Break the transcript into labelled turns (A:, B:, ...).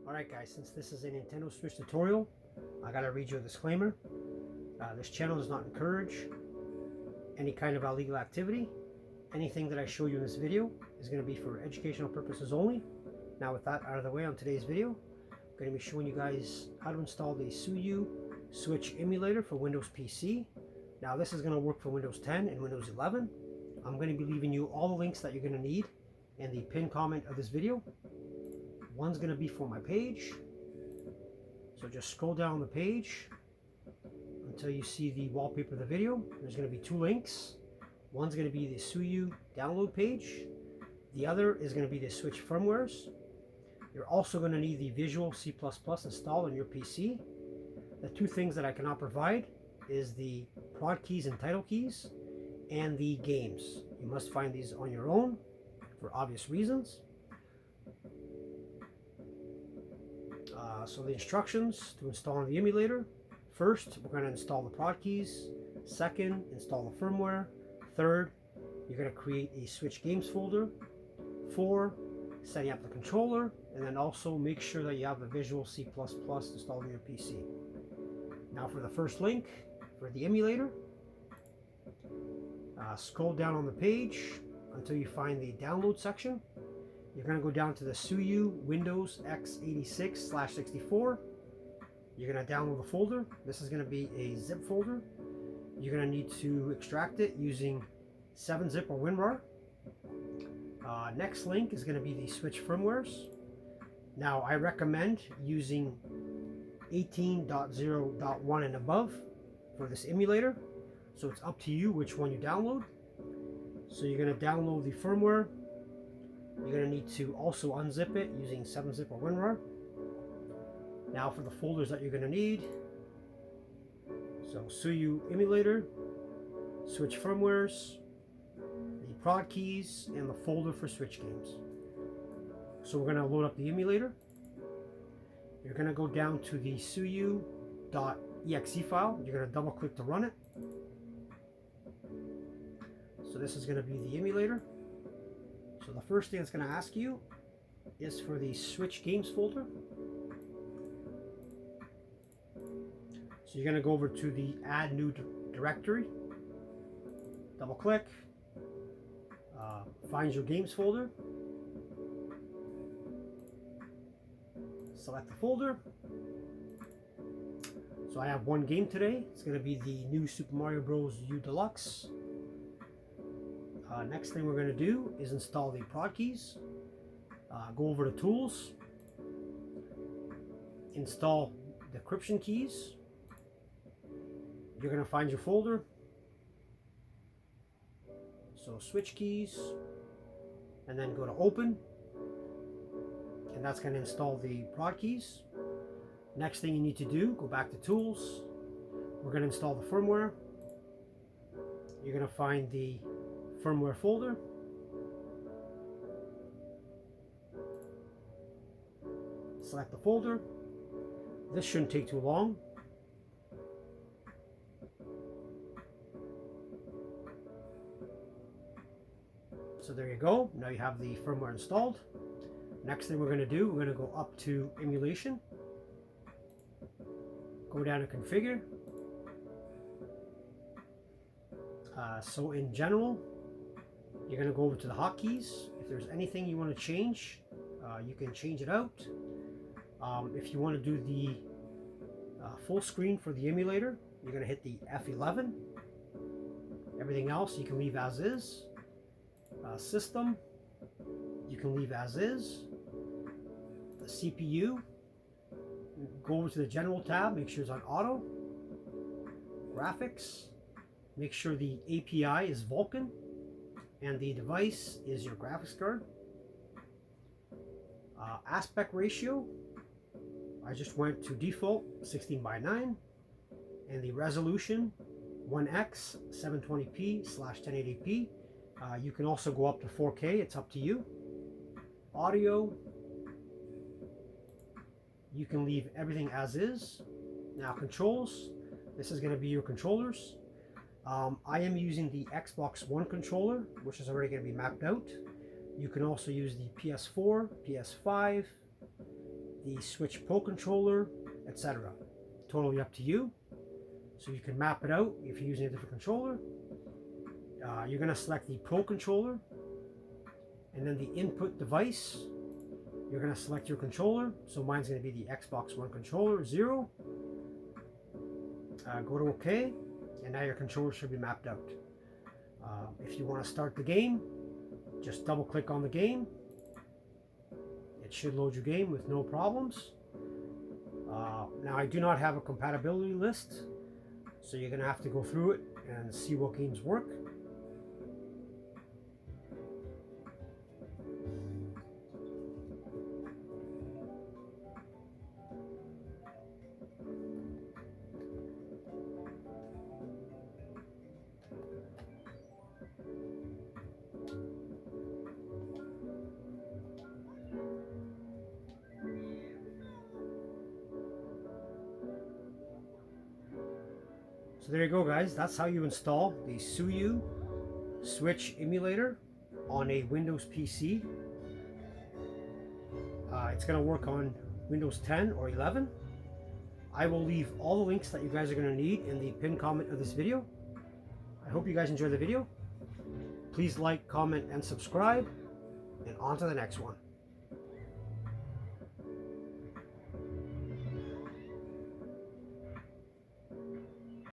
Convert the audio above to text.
A: Alright guys, since this is a Nintendo Switch tutorial, I gotta read you a disclaimer. This channel does not encourage any kind of illegal activity. Anything that I show you in this video is going to be for educational purposes only. Now with that out of the way, on today's video, I'm going to be showing you guys how to install the Suyu Switch emulator for Windows PC. Now this is going to work for Windows 10 and Windows 11. I'm going to be leaving you all the links that you're going to need in the pinned comment of this video. One's going to be for my page, so just scroll down the page until you see the wallpaper of the video. There's going to be two links. One's going to be the Suyu download page. The other is going to be the Switch firmwares. You're also going to need the Visual C++ installed on your PC. The two things that I cannot provide is the prod keys and title keys and the games. You must find these on your own for obvious reasons. So the instructions to installing the emulator: first, we're going to install the prod keys. Second, install the firmware. Third, you're going to create a Switch games folder. 4, setting up the controller, and then also make sure that you have the Visual C++ installed on your PC. Now for the first link for the emulator, scroll down on the page until you find the download section. You're going to go down to the Suyu Windows x86/64. You're going to download the folder. This is going to be a zip folder. You're going to need to extract it using 7-zip or WinRAR. Next link is going to be the Switch firmwares. Now I recommend using 18.0.1 and above for this emulator, so it's up to you which one you download. So you're going to download the firmware. You're going to need to also unzip it using 7-zip or WinRAR. Now for the folders that you're going to need: so Suyu emulator, Switch firmwares, the prod keys, and the folder for Switch games. So we're going to load up the emulator. You're going to go down to the Suyu.exe file. You're going to double click to run it. So this is going to be the emulator. So the first thing it's going to ask you is for the Switch games folder. So you're going to go over to the add new directory, double click, find your games folder, select the folder. So I have one game today. It's going to be the new Super Mario Bros. U Deluxe. Next thing we're going to do is install the prod keys. Go over to tools, install the decryption keys. You're going to find your folder. So Switch keys, and then go to open, and that's going to install the prod keys. Next thing you need to do, go back to tools. We're going to install the firmware. You're going to find the firmware folder. Select the folder. This shouldn't take too long. So there you go. Now you have the firmware installed. Next thing we're going to do, we're going to go up to emulation. Go down to configure. So in general, you're going to go over to the hotkeys. If there's anything you want to change, you can change it out. If you want to do the full screen for the emulator, you're going to hit the F11. Everything else you can leave as is. System, you can leave as is. The CPU, go over to the general tab, make sure it's on auto. Graphics, make sure the API is Vulkan and the device is your graphics card. Aspect ratio, I just went to default 16:9, and the resolution 1x 720p/1080p. You can also go up to 4K, it's up to you. Audio, you can leave everything as is. Now controls, this is going to be your controllers. I am using the Xbox One controller, which is already going to be mapped out. You can also use the PS4, PS5, the Switch Pro controller, etc. Totally up to you. So you can map it out if you're using a different controller. You're going to select the Pro controller, and then the input device, you're going to select your controller. So mine's going to be the Xbox One controller, 0. Go to OK, and now your controller should be mapped out. If you want to start the game, just double click on the game. It should load your game with no problems. Now I do not have a compatibility list, so you're going to have to go through it and see what games work. So there you go, guys. That's how you install the Suyu Switch emulator on a Windows PC. It's going to work on Windows 10 or 11. I will leave all the links that you guys are going to need in the pinned comment of this video. I hope you guys enjoyed the video. Please like, comment, and subscribe. And on to the next one.